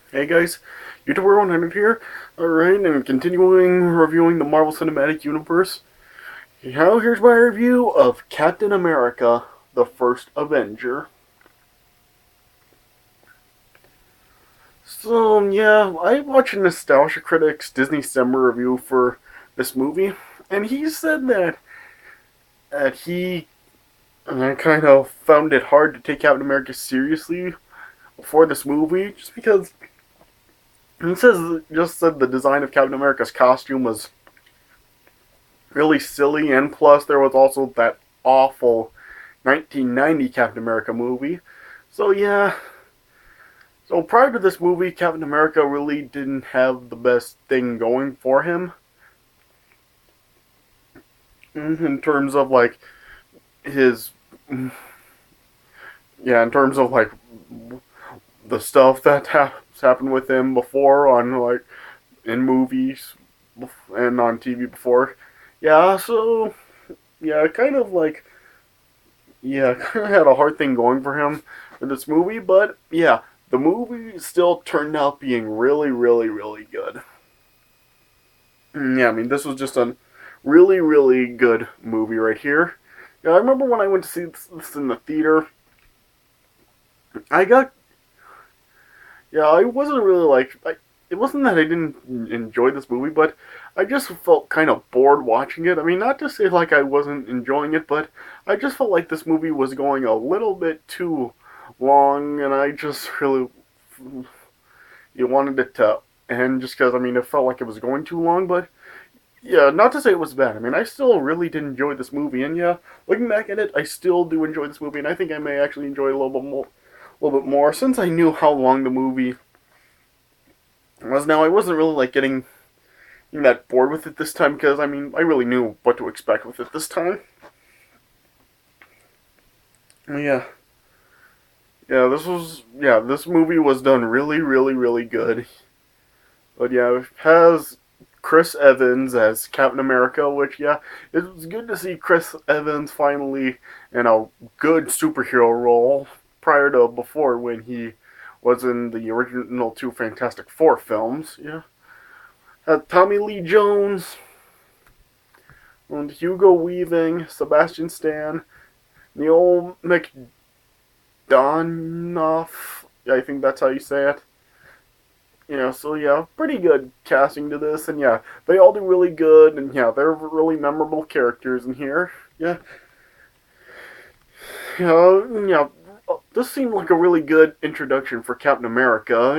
Hey guys, YouTuber 100 here. Alright, and continuing reviewing the Marvel Cinematic Universe. Now here's my review of Captain America, the First Avenger. So, yeah, I watched a Nostalgia Critic's Disney Summer review for this movie, and he said that he kind of found it hard to take Captain America seriously for this movie, just because he said the design of Captain America's costume was really silly, and plus there was also that awful 1990 Captain America movie. So yeah, so prior to this movie, Captain America really didn't have the best thing going for him in terms of like his in terms of like the stuff that has happened with him before on like in movies and on TV before. Yeah, so yeah, kind of like kind of had a hard thing going for him in this movie, but yeah, the movie still turned out being really, really, really good. Yeah, I mean, this was just a really, really good movie right here. Yeah, I remember when I went to see this in the theater, I got, I wasn't really it wasn't that I didn't enjoy this movie, but I just felt kind of bored watching it. I mean, not to say like I wasn't enjoying it, but I just felt like this movie was going a little bit too long, and I just really wanted it to end just because I mean it felt like it was going too long. But yeah, not to say it was bad. I mean, I still really did enjoy this movie, and yeah, looking back at it, I still do enjoy this movie, and I think I may actually enjoy it a little bit more since I knew how long the movie was. Now I wasn't really like getting that bored with it this time because I mean I really knew what to expect with it this time. Yeah, this movie was done really, really, really good. But yeah, it has Chris Evans as Captain America, which yeah, it was good to see Chris Evans finally in a good superhero role prior to before when he was in the original two Fantastic Four films. Yeah, had Tommy Lee Jones and Hugo Weaving, Sebastian Stan, Neil McDonough. Yeah, I think that's how you say it. So yeah, pretty good casting to this, and yeah, they all do really good, and yeah, they're really memorable characters in here. Yeah, this seemed like a really good introduction for Captain America.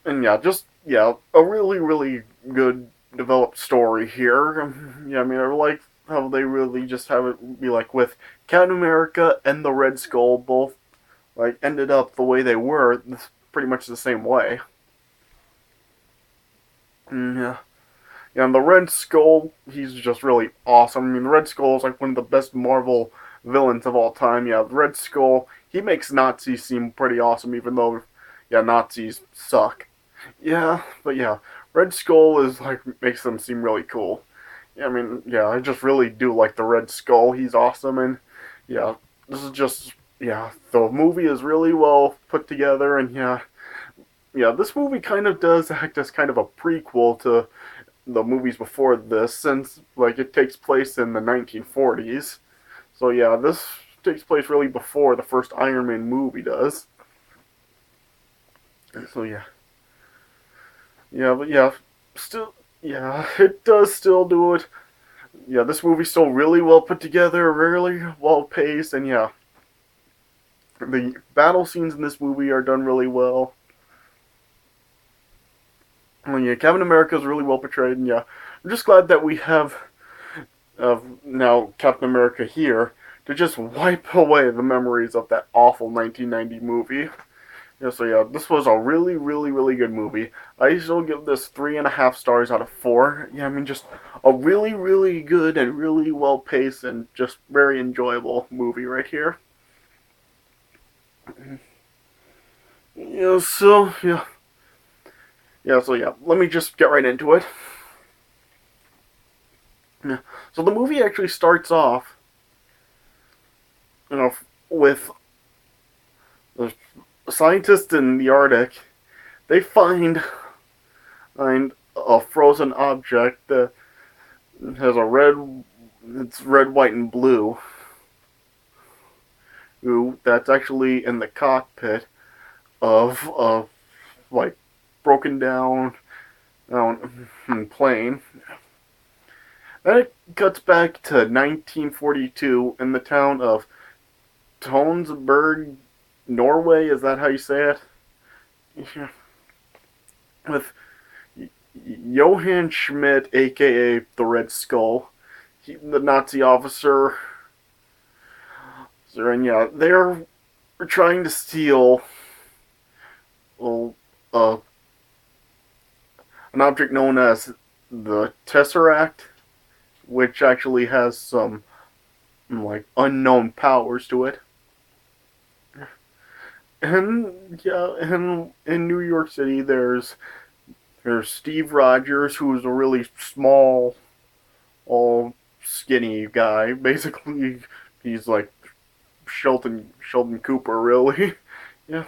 And just a really, really good developed story here. Yeah, I mean, I like how they really just have it be like with Captain America and the Red Skull both like ended up the way they were, pretty much the same way. Yeah. Yeah, and the Red Skull, he's just really awesome. I mean, the Red Skull is like one of the best Marvel villains of all time. Yeah, the Red Skull, he makes Nazis seem pretty awesome, even though, yeah, Nazis suck. Yeah, but yeah, Red Skull is like, makes them seem really cool. Yeah, I mean, yeah, I just really do like the Red Skull. He's awesome, and yeah, this is just, the movie is really well put together, and this movie kind of does act as kind of a prequel to the movies before this, since like it takes place in the 1940s. So yeah, this takes place really before the first Iron Man movie does. So but still, it does still do it. Yeah, this movie's still really well put together, really well paced, and yeah, the battle scenes in this movie are done really well. And yeah, Captain America is really well portrayed, and yeah, I'm just glad that we have now Captain America here to just wipe away the memories of that awful 1990 movie. So yeah, this was a really, really, really good movie. I still give this 3.5 stars out of 4. Yeah, I mean, just a really, really good and really well paced and just very enjoyable movie right here. Let me just get right into it. Yeah. So the movie actually starts off, with The scientists in the Arctic, they find a frozen object that has a red, it's red, white, and blue. Ooh, that's actually in the cockpit of a like broken down plane. Then it cuts back to 1942 in the town of Tonsberg, Norway. Is that how you say it? Yeah. With Johann Schmidt, aka the Red Skull, the Nazi officer. And yeah, they're trying to steal well, uh, an object known as the Tesseract, which actually has some like unknown powers to it. And yeah, and in New York City, there's Steve Rogers, who's a really small, all skinny guy. Basically, he's like Sheldon Cooper, really. Yeah,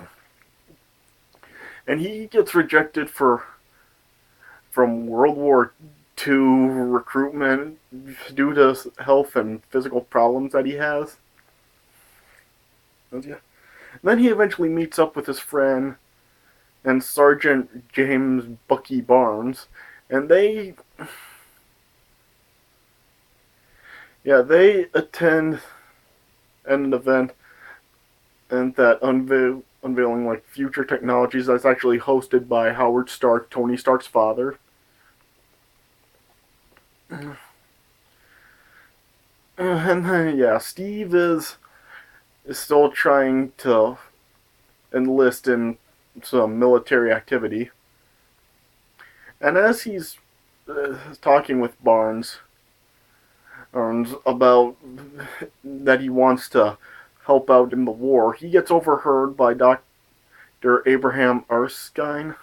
and he gets rejected from World War II recruitment due to health and physical problems that he has. Yeah. Then he eventually meets up with his friend and Sergeant James Bucky Barnes, and they attend an event and that unveiling like future technologies that's actually hosted by Howard Stark, Tony Stark's father. And then yeah, Steve is still trying to enlist in some military activity. And as he's talking with Barnes about that he wants to help out in the war, he gets overheard by Dr. Abraham Erskine.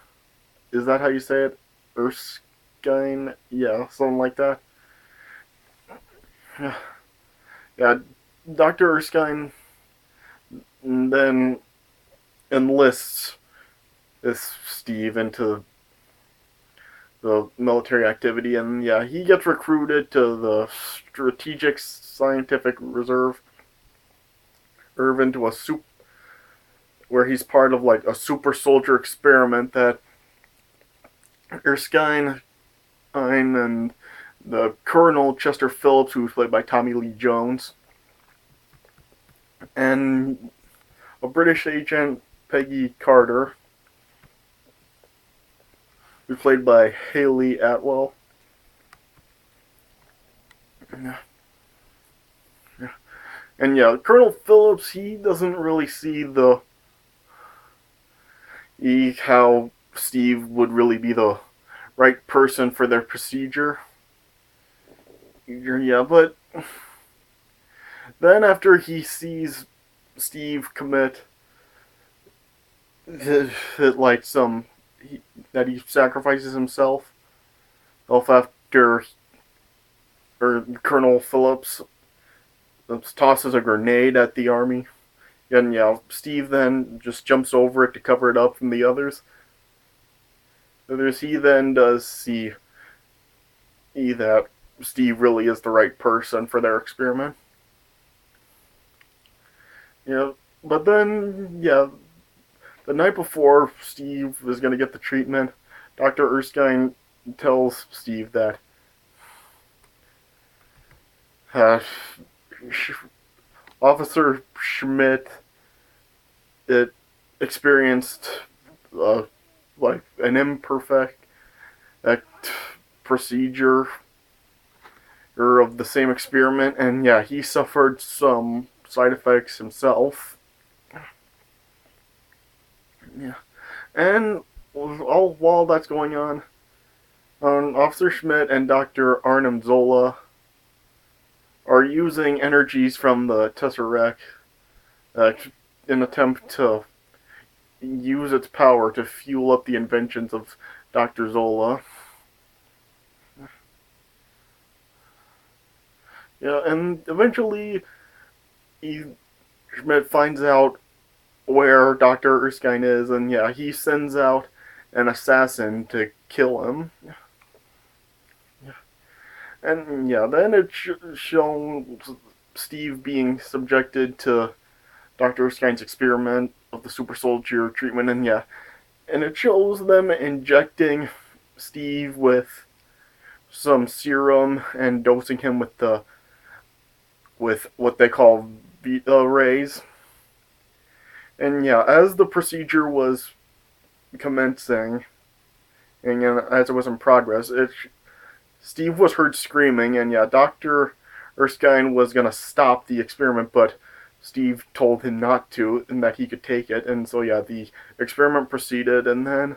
Is that how you say it? Erskine? Yeah, something like that. Yeah, yeah. Dr. Erskine then enlists this Steve into the military activity, and yeah, he gets recruited to the Strategic Scientific Reserve, into a where he's part of like a super soldier experiment that Erskine and the Colonel Chester Phillips, who's played by Tommy Lee Jones, and a British agent, Peggy Carter, who's played by Haley Atwell. And yeah, Colonel Phillips, he doesn't really see how Steve would really be the right person for their procedure. Yeah, but then after he sees Steve commit like that he sacrifices himself after or Colonel Phillips tosses a grenade at the army. And yeah, Steve then just jumps over it to cover it up from the others. He then does see that Steve really is the right person for their experiment. Yeah, but then, yeah, the night before Steve is going to get the treatment, Dr. Erskine tells Steve that uh, Officer Schmidt it experienced like an imperfect procedure of the same experiment, and yeah, he suffered some side effects himself. Yeah, and all while that's going on, Officer Schmidt and Dr. Arnim Zola are using energies from the Tesseract in an attempt to use its power to fuel up the inventions of Dr. Zola. Yeah, and eventually Schmidt finds out where Dr. Erskine is, and yeah, he sends out an assassin to kill him. And yeah, then it shows Steve being subjected to Dr. Erskine's experiment of the super soldier treatment, and yeah, and it shows them injecting Steve with some serum and dosing him with what they call Vita rays. And yeah, as the procedure was commencing, and as it was in progress, Steve was heard screaming, and yeah, Dr. Erskine was gonna stop the experiment, but Steve told him not to, and that he could take it, and so yeah, the experiment proceeded, and then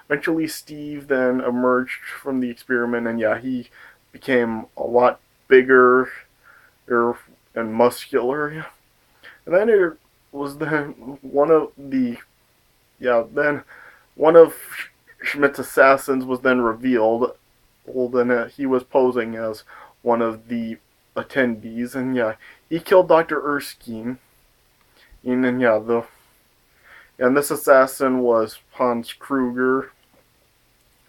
eventually Steve then emerged from the experiment, and yeah, he became a lot bigger and muscular, yeah. And then it was then one of Schmidt's assassins was then revealed. Well, then he was posing as one of the attendees, and yeah, he killed Dr. Erskine. And yeah, and this assassin was Heinz Kruger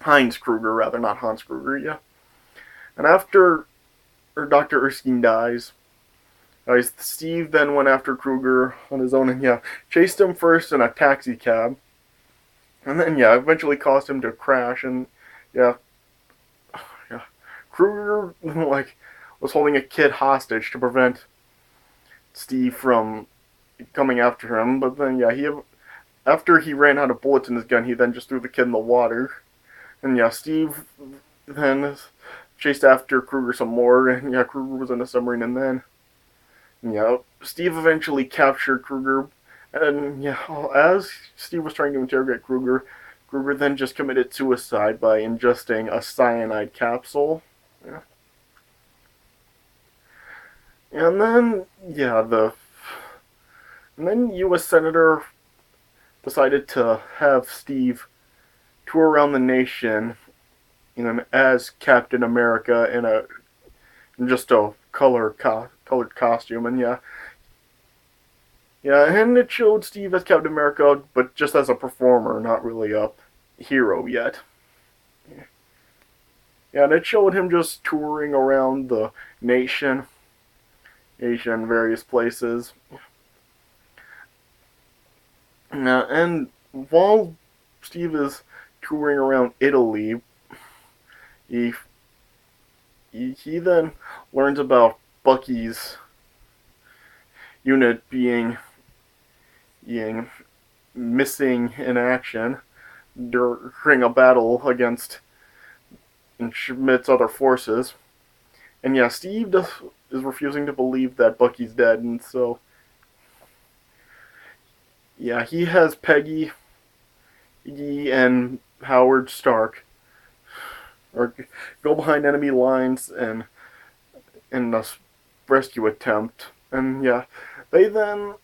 rather, not Hans Kruger. Yeah, and after Dr. Erskine dies, Steve then went after Kruger on his own, and yeah, chased him first in a taxi cab, and then yeah, eventually caused him to crash, and yeah, Kruger was holding a kid hostage to prevent Steve from coming after him. But then yeah, after he ran out of bullets in his gun, he then just threw the kid in the water. And yeah, Steve then chased after Kruger some more. And yeah, Kruger was in a submarine, and then yeah, Steve eventually captured Kruger. And yeah, as Steve was trying to interrogate Kruger, Kruger then just committed suicide by ingesting a cyanide capsule. Yeah. And then, yeah, and then U.S. Senator decided to have Steve tour around the nation, as Captain America in just a colored costume, and and it showed Steve as Captain America, but just as a performer, not really a hero yet. Yeah, and it showed him just touring around the nation, Asia, and various places. And while Steve is touring around Italy, he then learns about Bucky's unit being missing in action during a battle against Schmidt's other forces. And yeah, Steve is refusing to believe that Bucky's dead, and so yeah, he has Peggy and Howard Stark or go behind enemy lines and in a rescue attempt. And yeah, they then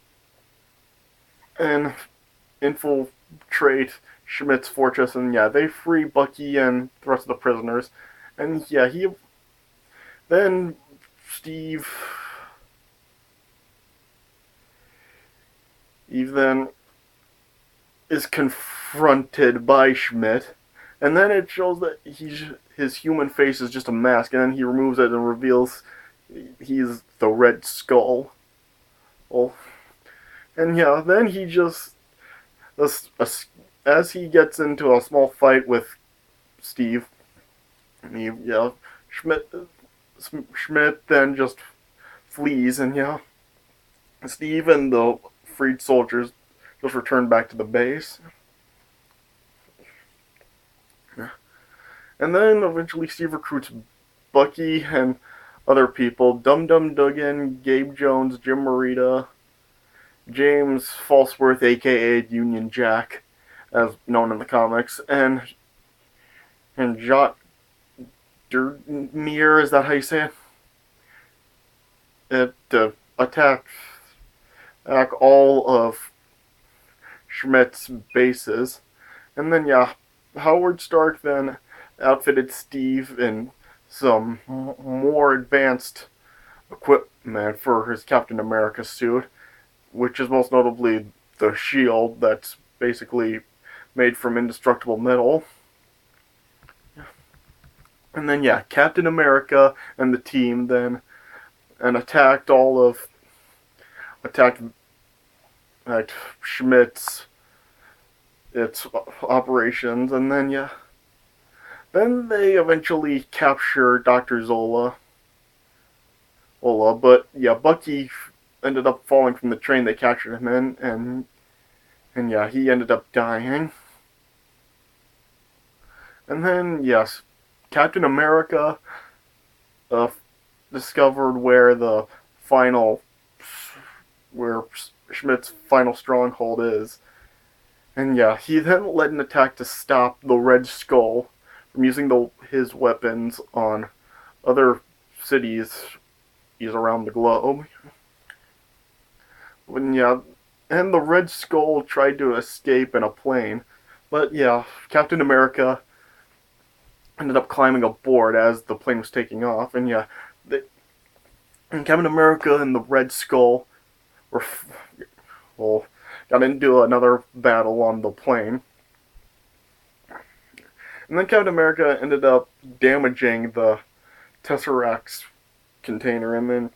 infiltrate Schmidt's fortress, and yeah, they free Bucky and the rest of the prisoners. And yeah, then Steve then is confronted by Schmidt, and then it shows that his human face is just a mask, and then he removes it and reveals he's the Red Skull. Well, and yeah, then he just as he gets into a small fight with Steve, Schmidt then just flees, and yeah, Steve and the freed soldiers just return back to the base. And then eventually Steve recruits Bucky and other people, Dum Dum Dugan, Gabe Jones, Jim Morita, James Falsworth, aka Union Jack, as known in the comics, and Jacques Dermier, is that how you say it? To attack all of Schmidt's bases. And then yeah, Howard Stark then outfitted Steve in some more advanced equipment for his Captain America suit, which is most notably the shield that's basically made from indestructible metal. And then yeah, Captain America and the team then and attacked Schmidt's its operations, and then yeah, then they eventually capture Dr. Ola, but yeah, Bucky ended up falling from the train they captured him in, and yeah, he ended up dying. And then yes, Captain America uh, discovered final where Schmidt's final stronghold is. And yeah, he then led an attack to stop the Red Skull from using his weapons on other cities around the globe. Yeah, and the Red Skull tried to escape in a plane, but yeah, Captain America ended up climbing aboard as the plane was taking off, and yeah, and Captain America and the Red Skull were well, got into another battle on the plane. And then Captain America ended up damaging the Tesseract's container, and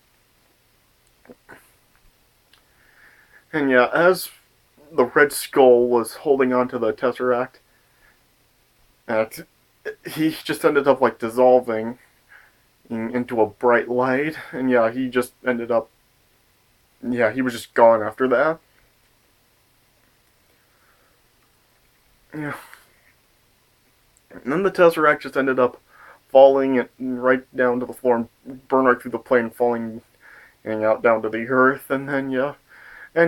yeah, as the Red Skull was holding onto the Tesseract, he just ended up like dissolving into a bright light, and yeah, he just ended up, yeah, he was just gone after that. Yeah. And then the Tesseract just ended up falling right down to the floor and burn right through the plane, falling and out down to the earth. And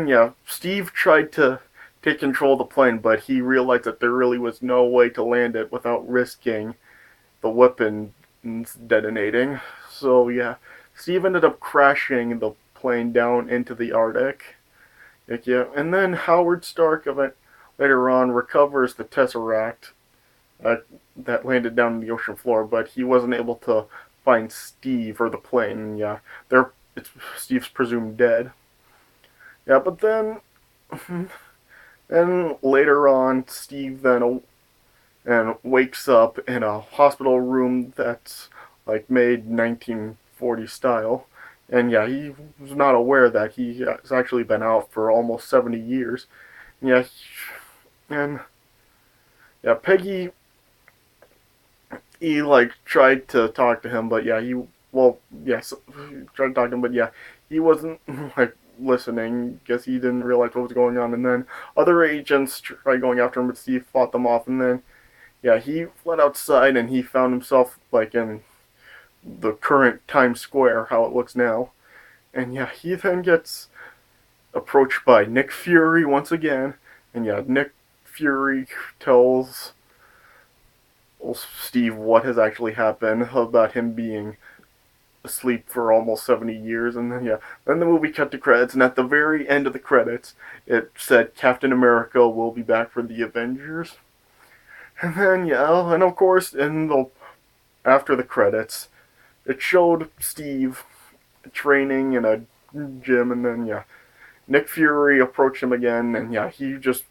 yeah, Steve tried to take control of the plane, but he realized that there really was no way to land it without risking the weapons detonating. So yeah, Steve ended up crashing the plane down into the Arctic. Yeah, and then Howard Stark later on recovers the Tesseract that landed down on the ocean floor, but he wasn't able to find Steve or the plane. Yeah, Steve's presumed dead. Yeah, but then, then later on, Steve then and wakes up in a hospital room that's like made 1940 style. And yeah, he was not aware that he has actually been out for almost 70 years. Yeah, and yeah, Peggy, he like tried to talk to him, but yeah, yes, he tried to talk to him, but yeah, he wasn't like listening. Guess he didn't realize what was going on, and then other agents tried going after him, but Steve fought them off, and then yeah, he fled outside and he found himself like in the current Times Square, how it looks now. And yeah, he then gets approached by Nick Fury once again. And yeah, Nick Fury tells Steve what has actually happened about him being asleep for almost 70 years. And then yeah, then the movie cut to credits, and at the very end of the credits, it said Captain America will be back for the Avengers. And then yeah, and of course after the credits, it showed Steve training in a gym, and then yeah, Nick Fury approached him again, and yeah, he just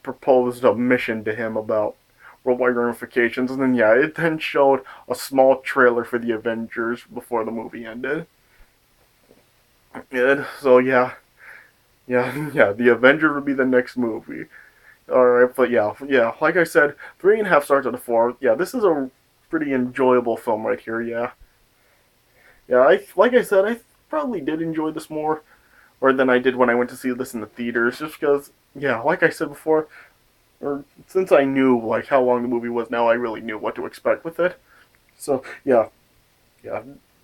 proposed a mission to him about worldwide ramifications, and then yeah, it then showed a small trailer for the Avengers before the movie ended. So yeah, the Avengers would be the next movie. Alright, but yeah, like I said, 3.5 stars out of 4. Yeah, this is a pretty enjoyable film right here, yeah. Yeah, like I said, I probably did enjoy this more than I did when I went to see this in the theaters, just because, yeah, like I said before, or since I knew like how long the movie was now, I really knew what to expect with it. So yeah,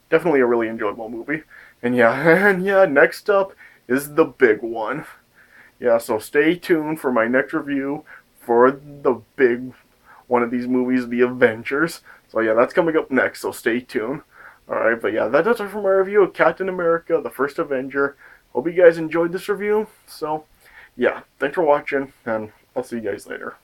definitely a really enjoyable movie. And yeah, and yeah, next up is the big one. Yeah, so stay tuned for my next review for the big one of these movies, The Avengers. So yeah, that's coming up next, so stay tuned. Alright, but yeah, that does it for my review of Captain America, the First Avenger. Hope you guys enjoyed this review. So, yeah, thanks for watching, and I'll see you guys later.